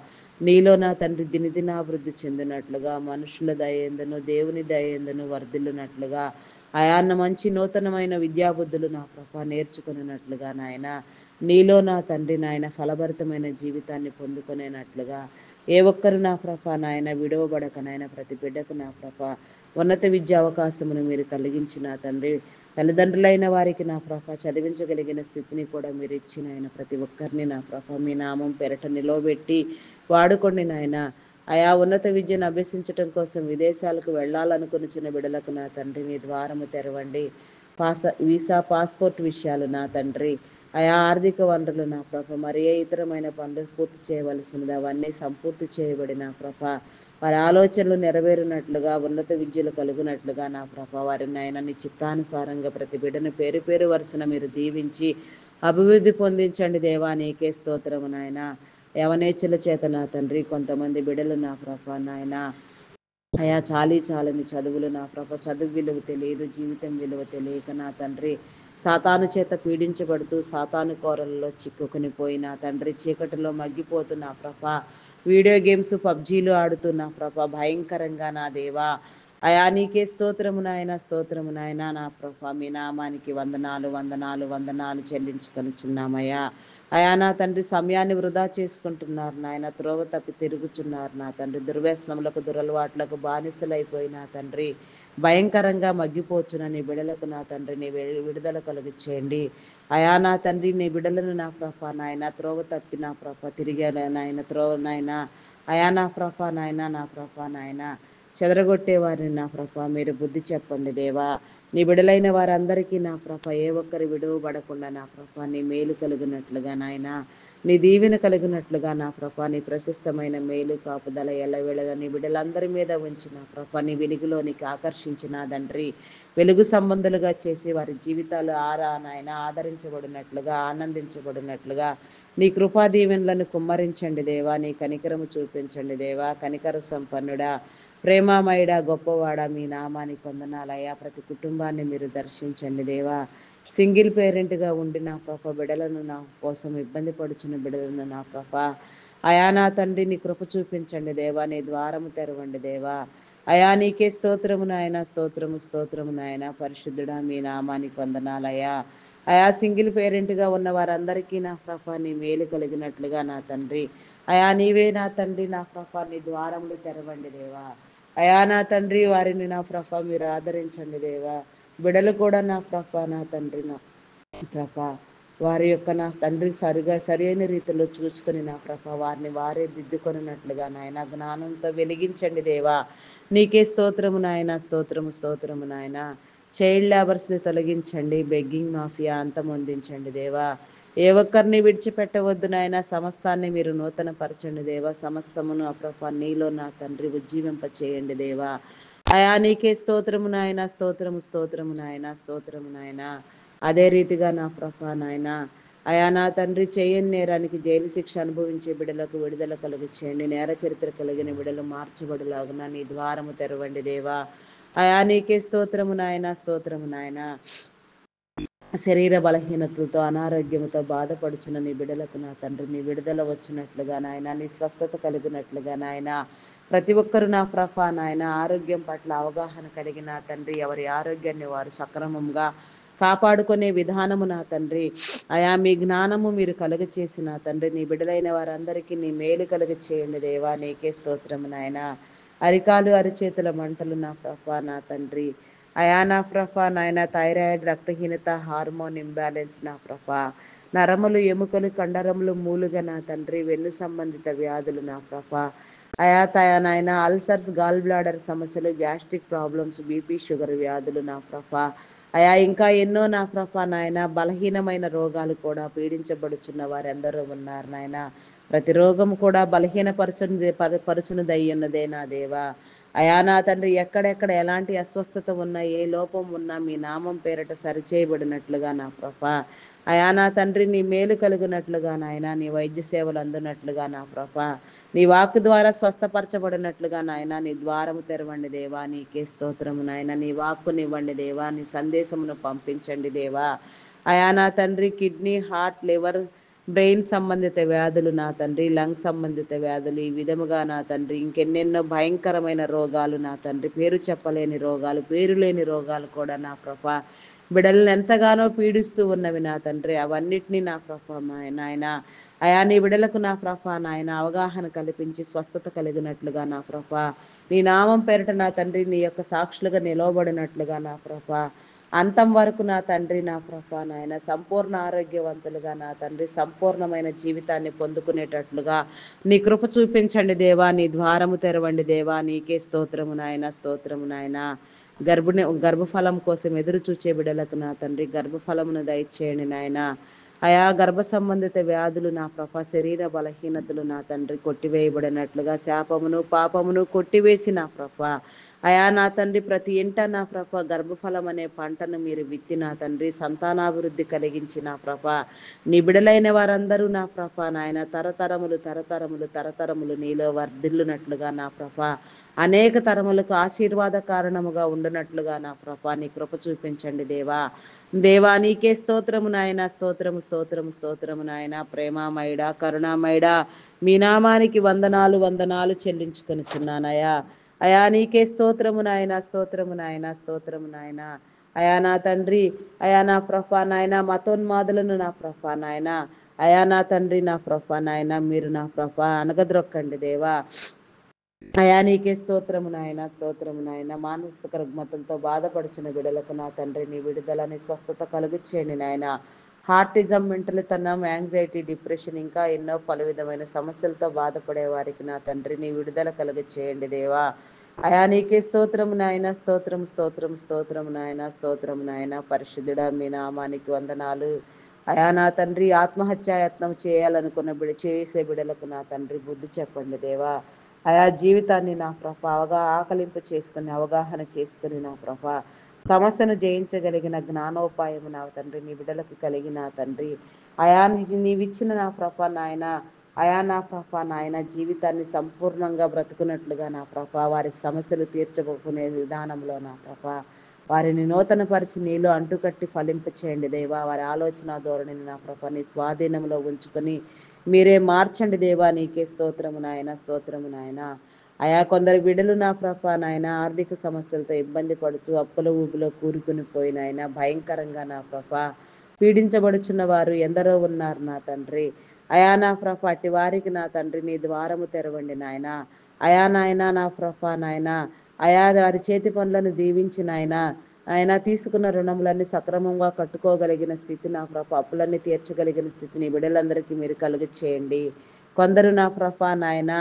నీలో నా తండ్రి దినదినాభివృద్ధి చెందినట్లుగా మనుషుల దయందును దేవుని దయందును వర్ధిల్లునట్లుగా అయాన్న మంచి నూతనమైన విద్యాబుద్ధులు నా ప్రభ నేర్చుకున్నట్లుగా నాయన నీలో నా తండ్రి నాయన ఫలభరితమైన జీవితాన్ని పొందుకునేనట్లుగా ఏ ఒక్కరు నా ప్రభ నాయన విడవబడక నాయన ప్రతి బిడ్డకు నా ప్రభ ఉన్నత విద్యా అవకాశమును మీరు కలిగించి నా తండ్రి తల్లిదండ్రులైన వారికి నా ప్రభ చదివించగలిగిన స్థితిని కూడా మీరు ఇచ్చిన ఆయన ప్రతి ఒక్కరిని నా ప్రభ మీ నామం పెరట నిలవబెట్టి వాడుకోండి నాయన ఆయా ఉన్నత విద్యను అభ్యసించటం కోసం విదేశాలకు వెళ్ళాలనుకుని చిన్న బిడ్డలకు నా తండ్రి మీ ద్వారము తెరవండి. వీసా పాస్పోర్ట్ విషయాలు నా తండ్రి ఆయా ఆర్థిక వనరులు నా ప్రభ మరి ఏ ఇతరమైన పనులు పూర్తి చేయవలసినది అవన్నీ సంపూర్తి చేయబడిన ప్రభ వారి ఆలోచనలు నెరవేరినట్లుగా ఉన్నత విద్యలు కలుగునట్లుగా నా ప్రభ వారిని ఆయన నీ చిత్తానుసారంగా ప్రతి బిడ్డను పేరు పేరు వరుసన మీరు దీవించి అభివృద్ధి పొందించండి దేవా నీకే స్తోత్రము నాయన యవనేచ్చుల చేత నా తండ్రి కొంతమంది బిడ్డలు నా ప్రభ నాయన అయా చాలని చదువులు నా ప్రభ చదువు విలువ తెలియదు జీవితం విలువ తెలియక నా తండ్రి సాతాను చేత పీడించబడుతూ సాతాను కోరలలో చిక్కుకుని పోయిన తండ్రి చీకటిలో మగ్గిపోతున్న ప్రభ వీడియో గేమ్స్ పబ్జీలు ఆడుతున్న ప్రభ భయంకరంగా నా దేవా అయా నీకే స్తోత్రము నాయన నా ప్రభ మీ నామానికి వందనాలు వందనాలు వందనాలు చెల్లించుకొనిచున్నామయ్యా అయా నా తండ్రి సమయాన్ని వృధా చేసుకుంటున్నారు నాయన త్రోవ తప్పి తిరుగుచున్నారు నా తండ్రి దుర్వ్యసనములకు దురలవాట్లకు బానిసలైపోయి నా తండ్రి భయంకరంగా మగ్గిపోచున్న నీ బిడలకు నా తండ్రి నీ విడుదల కలుగు చేయండి అయా నా తండ్రి నీ బిడలను నా ప్రభ నాయన త్రోవ తప్పి నా ప్రభ తిరిగే నాయన త్రోవ నాయన అయా నా ప్రభ నాయన నా ప్రభ నాయన చెదరగొట్టే వారిని నా ప్రభ మీరు బుద్ధి చెప్పండి దేవా నీ బిడలైన వారందరికీ నా ప్రభ ఏ ఒక్కరి విడువబడకుండా నా ప్రభ నీ మేలు కలిగినట్లుగా నాయన నీ దీవెన కలిగినట్లుగా నా ప్రభ నీ ప్రశస్తమైన మేలు కాపుదల ఎల్లవేళలా నీ బిడ్డలందరి మీద ఉంచి నా ప్రభ నీ వెలుగులోనికి ఆకర్షించిన తండ్రి వెలుగు సంబంధులుగా చేసి వారి జీవితాలు నాయన ఆదరించబడినట్లుగా ఆనందించబడినట్లుగా నీ కృపా దీవెనలను కుమ్మరించండి దేవా నీ కనికరము చూపించండి దేవా కనికర సంపన్నుడా ప్రేమామయుడా గొప్పవాడా మీ నామానికి వందనాలయ్యా ప్రతి కుటుంబాన్ని మీరు దర్శించండి దేవా సింగిల్ పేరెంట్గా ఉండి నా పాప బిడలను నా కోసం ఇబ్బంది పడుచున్న బిడలను నా పాప అయా నా తండ్రి నీ కృప చూపించండి దేవా నీ ద్వారము తెరవండి దేవా అయా నీకే స్తోత్రము నాయన పరిశుద్ధుడా మీ నామానికి వందనాలయ్యా అయా సింగిల్ పేరెంట్గా ఉన్న వారందరికీ నా ప్రభ నీ మేలు కలిగినట్లుగా నా తండ్రి అయా నీవే నా తండ్రి నా ప్రభ నీ ద్వారములు తెరవండి దేవా అయా నా తండ్రి వారిని నా ప్రభ మీరు ఆదరించండి దేవా బిడలు కూడా నా ప్రభ నా తండ్రి నా ప్రభ వారి యొక్క నా తండ్రి సరైన రీతిలో చూసుకొని నా ప్రభ వారిని వారే దిద్దుకొనినట్లుగా నాయన జ్ఞానంతో వెలిగించండి దేవా నీకే స్తోత్రము నాయన చైల్డ్ లేబర్స్ని తొలగించండి బెగ్గింగ్ మాఫియా అంతమొందించండి దేవా ఏ ఒక్కరిని విడిచిపెట్టవద్దు నాయన సమస్తాన్ని మీరు నూతన పరచండి దేవా సమస్తమును అప్రభ నీలో నా తండ్రి ఉజ్జీవింప చేయండి దేవా అయా నీకే స్తోత్రము నాయన అదే రీతిగా నా ప్రభ నాయన అయా నా తండ్రి చేయని నేరానికి జైలు శిక్ష అనుభవించే బిడలకు విడుదల కలుగు చేయండి నేర చరిత్ర కలిగిన బిడలు మార్చబడులాగున నీ ద్వారము తెరవండి దేవా అయా నీకే స్తోత్రము నాయన శరీర బలహీనతలతో అనారోగ్యంతో బాధపడుచున్న నీ బిడలకు నా తండ్రి నీ విడుదల వచ్చినట్లుగా నాయన నీ స్వస్థత కలిగినట్లుగా నాయన ప్రతి ఒక్కరు నా ప్రభ నాయన ఆరోగ్యం పట్ల అవగాహన కలిగిన తండ్రి ఎవరి ఆరోగ్యాన్ని వారు సక్రమంగా కాపాడుకునే విధానము నా తండ్రి అయా మీ జ్ఞానము మీరు కలుగ చేసిన తండ్రి నీ బిడలైన వారందరికీ నీ మేలు కలుగ చేయండి దేవా నీకే స్తోత్రము నాయన అరికాలు అరిచేతుల మంటలు నా ప్రభ నా తండ్రి అయా నా ప్రభ నాయన థైరాయిడ్ రక్తహీనత హార్మోన్ ఇంబ్యాలెన్స్ నా ప్రభ నరములు ఎముకలు కండరములు మూలుగా నా తండ్రి వెన్ను సంబంధిత వ్యాధులు నా ప్రభ అయా నాయన అల్సర్స్ గాల్ బ్లాడర్ సమస్యలు గ్యాస్ట్రిక్ ప్రాబ్లమ్స్ బీపీ షుగర్ వ్యాధులు నా ప్రభ అయా ఇంకా ఎన్నో నా ప్రభ నాయన బలహీనమైన రోగాలు కూడా పీడించబడుచున్న వారెందరూ ఉన్నారు నాయన ప్రతి రోగం కూడా పరుచునిదయ్యున్నదే నా దేవా అయా నా తండ్రి ఎక్కడెక్కడ ఎలాంటి అస్వస్థత ఉన్నా ఏ లోపం ఉన్నా మీ నామం పేరట సరిచేయబడినట్లుగా నా ప్రభ అయా నా తండ్రి నీ మేలు కలుగునట్లుగా నాయన నీ వైద్య సేవలు అందునట్లుగా నా ప్రభ నీ వాక్కు ద్వారా స్వస్థపరచబడినట్లుగా నాయన నీ ద్వారము తెరవండి దేవా నీకే స్తోత్రము నాయన నీ వాక్కునివ్వండి దేవా నీ సందేశమును పంపించండి దేవా అయా నా తండ్రి కిడ్నీ హార్ట్ లివర్ బ్రెయిన్ సంబంధిత వ్యాధులు నా తండ్రి లంగ్ సంబంధిత వ్యాధులు ఈ విధముగా నా తండ్రి ఇంకెన్నెన్నో భయంకరమైన రోగాలు నా తండ్రి పేరు చెప్పలేని రోగాలు పేరు లేని రోగాలు కూడా నా ప్రభ బిడలను ఎంతగానో పీడిస్తూ ఉన్నవి నా తండ్రి అవన్నిటినీ నా ప్రభ నాయన అయా నీ బిడలకు నా ప్రభ నాయన అవగాహన కల్పించి స్వస్థత కలిగినట్లుగా నా ప్రభ నీ నామం పేరిట నా తండ్రి నీ యొక్క సాక్షులుగా నిలవబడినట్లుగా నా ప్రభ అంతం వరకు నా తండ్రి నా ప్రభ నాయన సంపూర్ణ ఆరోగ్యవంతులుగా నా తండ్రి సంపూర్ణమైన జీవితాన్ని పొందుకునేటట్లుగా నీ కృప చూపించండి దేవా, నీ ద్వారము తెరవండి దేవా, నీకే స్తోత్రము నాయన, స్తోత్రము నాయన. గర్భఫలం కోసం ఎదురు చూచే బిడలకు నా తండ్రి గర్భఫలమును దయచేయండి నాయన. అయా గర్భ సంబంధిత వ్యాధులు నా ప్రభ శరీర బలహీనతలు నా తండ్రి కొట్టివేయబడినట్లుగా శాపమును పాపమును కొట్టివేసి నా ప్రభ అయా నా తండ్రి ప్రతి ఇంట నా ప్రభ గర్భఫలం అనే పంటను మీరు విత్తి నా తండ్రి సంతానాభివృద్ధి కలిగించి నా ప్రభ నీ బిడలైన వారందరూ నా ప్రభ నాయన తరతరములు తరతరములు తరతరములు నీలో వర్ధిల్లునట్లుగా నా ప్రభ అనేక తరములకు ఆశీర్వాద కారణముగా ఉండునట్లుగా నా ప్రభ నీ కృప చూపించండి దేవా. దేవా నీకే స్తోత్రము నాయన, స్తోత్రము స్తోత్రము స్తోత్రము నాయన. ప్రేమామయుడా కరుణామయుడా మీ నామానికి వందనాలు వందనాలు చెల్లించుకొనిచున్నానయా. అయా నీకే స్తోత్రము నాయన, స్తోత్రము నాయన, స్తోత్రము నాయన. అయా నా తండ్రి అయా నా ప్రభ నాయన మతోన్మాదులను నా ప్రభ నాయన అయా నా తండ్రి నా ప్రభ నాయన మీరు నా ప్రభ అనగద్రొక్కండి దేవా. అయా నీకే స్తోత్రము నాయన, స్తోత్రము నాయన. మానసిక రుగ్మతలతో బాధపడుచున్న బిడలకు నా తండ్రి నీ విడుదలని స్వస్థత కలుగుచేయండి నాయన. హార్టిజం, మెంటలితనం, యాంగ్జైటీ, డిప్రెషన్ ఇంకా ఎన్నో పలు విధమైన సమస్యలతో బాధపడే వారికి నా తండ్రి నీ విడుదల కలుగుచేయండి దేవా. అయా నీకే స్తోత్రము నాయన, స్తోత్రము స్తోత్రము స్తోత్రము నాయన, స్తోత్రము నాయన. పరిశుద్ధుడా మీ నామానికి వందనాలు. అయా నా తండ్రి ఆత్మహత్యాయత్నం చేయాలనుకున్న చేసే బిడలకు నా తండ్రి బుద్ధి చెప్పండి దేవా. ఆయా జీవితాన్ని నా ప్రభ ఆకలింపు చేసుకుని అవగాహన చేసుకుని నా ప్రభ సమస్యను జయించగలిగిన జ్ఞానోపాయము నా తండ్రి నీ బిడలకు కలిగిన తండ్రి అయా నీవిచ్చిన నా ప్రభ నాయన అయా నా ప్రభ నాయన జీవితాన్ని సంపూర్ణంగా బ్రతుకున్నట్లుగా నా ప్రభ వారి సమస్యలు తీర్చబోకునే విధానంలో నా ప్రభ వారిని నూతనపరిచి నీలో అంటుకట్టి ఫలింప చేయండి దేవా. వారి ఆలోచన ధోరణిని నా ప్రభ నీ స్వాధీనంలో ఉంచుకొని మీరే మార్చండి దేవా. నీకే స్తోత్రము నాయన, స్తోత్రము నాయన. అయా కొందరు బిడ్డలు నా ప్రభ నాయన ఆర్థిక సమస్యలతో ఇబ్బంది పడుతూ అప్పుల ఊబిలో కూరుకుని పోయినాయన భయంకరంగా నా ప్రభ పీడించబడుచున్న వారు ఎందరో ఉన్నారు నా తండ్రి. అయా నా ప్రభ అట్టి వారికి నా తండ్రి నీ ద్వారము తెరవండి నాయన. అయా నాయన నా ప్రభ నాయన అయా వారి చేతి పనులను దీవించి నాయన ఆయన తీసుకున్న రుణములన్నీ సక్రమంగా కట్టుకోగలిగిన స్థితి నా ప్రభ అప్పులన్నీ తీర్చగలిగిన స్థితిని బిడ్డలందరికీ మీరు కలుగు చేయండి. కొందరు నా ప్రభ నాయన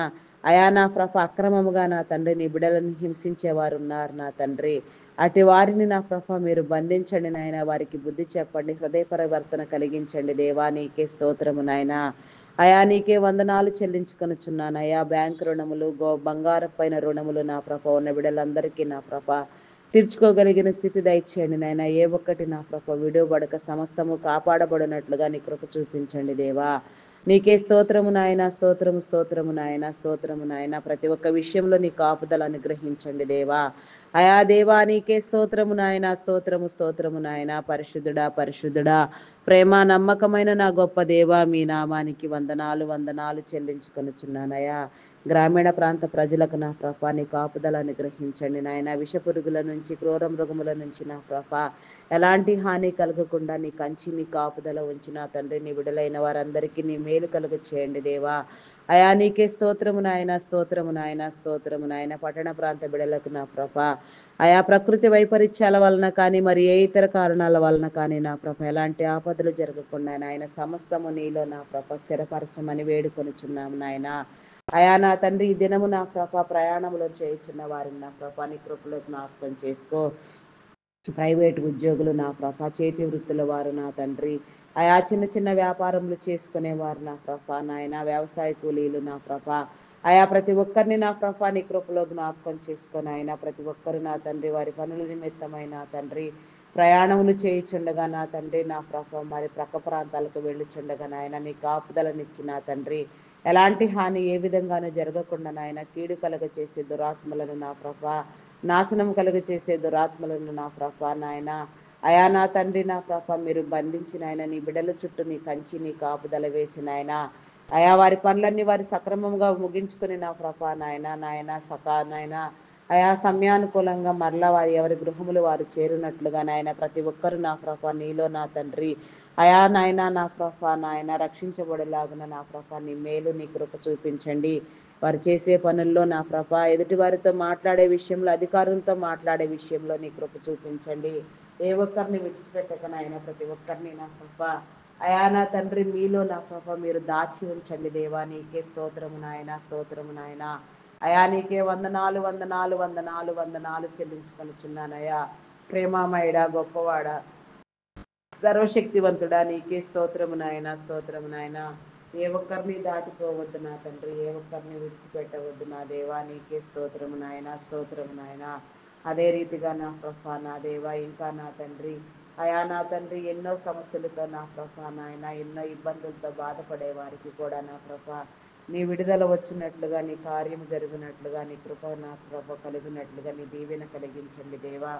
అయా నా ప్రభ అక్రమముగా నా తండ్రి నీ బిడ్డలను హింసించేవారు ఉన్నారు నా తండ్రి. అటు వారిని నా ప్రభ మీరు బంధించండి నాయన. వారికి బుద్ధి చెప్పండి, హృదయ పరివర్తన కలిగించండి దేవా. నీకే స్తోత్రము నాయన. అయా నీకే వందనాలు చెల్లించుకొనుచున్నాను అయా. బ్యాంకు రుణములు బంగారం పైన రుణములు నా ప్రభ ఉన్న బిడ్డలందరికీ నా ప్రభ తీర్చుకోగలిగిన స్థితి దయచేయండి నాయన. ఏ ఒక్కటి నా ప్రభ విడువబడక సమస్తము కాపాడబడినట్లుగా నీ కృప చూపించండి దేవా. నీకే స్తోత్రము నాయన, స్తోత్రము స్తోత్రము నాయన, స్తోత్రము నాయన. ప్రతి ఒక్క విషయంలో నీ కాపుదల అనుగ్రహించండి దేవా. అయా దేవా నీకే స్తోత్రము నాయన, స్తోత్రము స్తోత్రము నాయన. పరిశుద్ధుడా పరిశుద్ధుడా ప్రేమ నమ్మకమైన నా గొప్ప దేవా మీ నామానికి వందనాలు వందనాలు చెల్లించుకొనుచున్నానయా. గ్రామీణ ప్రాంత ప్రజలకు నా ప్రభ నీ కాపుదల అనుగ్రహించండి నాయన. విషపురుగుల నుంచి క్రూర మృగముల నుంచి నా ప్రభ ఎలాంటి హాని కలగకుండా నీ కంచి నీ కాపుదల ఉంచిన తండ్రి నీ విడుదలైన వారందరికీ నీ మేలు కలుగ చేయండి దేవా. అయా నీకే స్తోత్రము నాయన, స్తోత్రము నాయన, స్తోత్రము నాయన. పట్టణ ప్రాంత బిడలకు నా ప్రభ ఆయా ప్రకృతి వైపరీత్యాల వలన కానీ మరి ఏ ఇతర కారణాల వలన కానీ నా ప్రభ ఎలాంటి ఆపదలు జరగకుండా నాయన సమస్తము నీలో నా ప్రభ స్థిరపరచమని వేడుకొనుచున్నాము నాయన. అయా నా తండ్రి ఈ దినము నా ప్రభ ప్రయాణంలో చేయుచున్న వారిని నా ప్రభ నీ కృపలో జ్ఞాపకం చేసుకో. ప్రైవేట్ ఉద్యోగులు నా ప్రభ చేతి వృత్తుల వారు నా తండ్రి ఆయా చిన్న చిన్న వ్యాపారములు చేసుకునేవారు నా ప్రభ నాయన వ్యవసాయ కూలీలు నా ప్రభ ఆయా ప్రతి ఒక్కరిని నా ప్రభ నీ కృపలో జ్ఞాపకం చేసుకొని ఆయన ప్రతి ఒక్కరు నా తండ్రి వారి పనుల నిమిత్తమైన తండ్రి ప్రయాణములు చేయుచుండగా నా తండ్రి నా ప్రభ మరి ప్రక్క ప్రాంతాలకు వెళ్ళుచుండగా నాయన నీ కాపుదలనిచ్చి నా తండ్రి ఎలాంటి హాని ఏ విధంగానూ జరగకుండా నాయన కీడు కలగ చేసే దురాత్మలను నా ప్రభ నాశనం కలుగ చేసే దురాత్మలను నా ప్రభ నాయన అయా నా తండ్రి నా ప్రభ మీరు బంధించిన ఆయన నీ బిడల చుట్టూ నీ కంచి నీ కాపుదల వేసిన ఆయన అయా వారి పనులన్నీ వారి సక్రమంగా ముగించుకుని నా ప్రభ నాయన నాయన సకా నాయన అయా సమయానుకూలంగా మరలా వారి ఎవరి గృహములు వారు చేరునట్లుగా నాయన ప్రతి ఒక్కరు నా ప్రభ నీలో నా తండ్రి అయా నాయన నా ప్రభా నాయన రక్షించబడేలాగున నా ప్రభా నీ మేలు నీ కృప చూపించండి. వారు చేసే పనుల్లో నా ప్రభా ఎదుటి వారితో మాట్లాడే విషయంలో, అధికారులతో మాట్లాడే విషయంలో నీ కృప చూపించండి. ఏ ఒక్కరిని విడిచిపెట్టక నాయన ప్రతి ఒక్కరిని నా ప్రభా అయా నా తండ్రి మీలో నా ప్రభా మీరు దాచి ఉంచండి దేవా. నీకే స్తోత్రము నాయన, స్తోత్రము నాయన. అయా నీకే వందనాలు వందనాలు వందనాలు వందనాలు చెల్లించుకొనుచున్నానయ్యా. ప్రేమామయుడా, గొప్పవాడా, సర్వశక్తివంతుడా, నీకే స్తోత్రము నాయన, స్తోత్రము నాయన. ఏ ఒక్కరిని దాటిపోవద్దు నా తండ్రి, ఏ ఒక్కరిని విడిచిపెట్టవద్దు నా దేవా. నీకే స్తోత్రము నాయన, స్తోత్రము నాయన. అదే రీతిగా నా ప్రభా నా దేవా ఇంకా నా తండ్రి అయా నా తండ్రి ఎన్నో సమస్యలతో నా ప్రభా నాయన ఎన్నో ఇబ్బందులతో బాధపడే వారికి కూడా నా ప్రభా నీ విడుదల వచ్చినట్లుగా, నీ కార్యం జరిగినట్లుగా, నీ కృప నా కృప కలిగినట్లుగా నీ దీవెన కలిగించండి దేవా.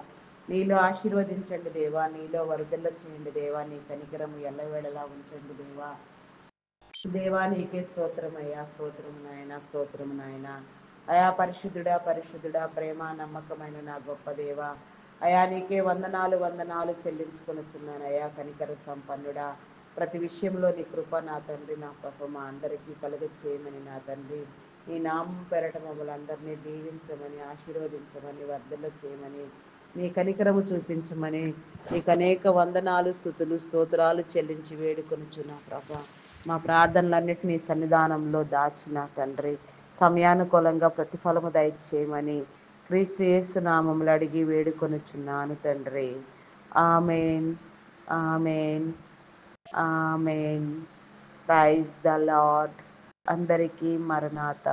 నీలో ఆశీర్వదించండి దేవా, నీలో వరదల్లో చేయండి దేవా. నీ కనికరము ఎల్లవేళలా ఉంచండి దేవా. దేవా నీకే స్తోత్రమయ్యా, స్తోత్రము నాయన, స్తోత్రము నాయన. అయా పరిశుద్ధుడా పరిశుద్ధుడా, ప్రేమ నమ్మకమైన నా గొప్ప దేవా, అయా నీకే వందనాలు వందనాలు చెల్లించుకొనుచున్నాను అయా. కనికర సంపన్నుడా, ప్రతి విషయంలో నీ కృప నా తండ్రి నా ప్రభ మా అందరికీ కలుగ చేయమని నా తండ్రి నీ నామం పెరట మమ్మల్ని అందరినీ దీవించమని, ఆశీర్వదించమని, వర్ధల చేయమని, నీ కనికరము చూపించమని నీకు అనేక వందనాలు స్తుతులు స్తోత్రాలు చెల్లించి వేడుకొనుచున్నా ప్రభా. మా ప్రార్థనలన్నిటినీ సన్నిధానంలో దాచిన తండ్రి సమయానుకూలంగా ప్రతిఫలము దయచేయమని క్రీస్తు యేసు నామములు అడిగి వేడుకొనుచున్నాను తండ్రి. Amen, amen, amen. Praise the Lord. అందరికీ మరణాత.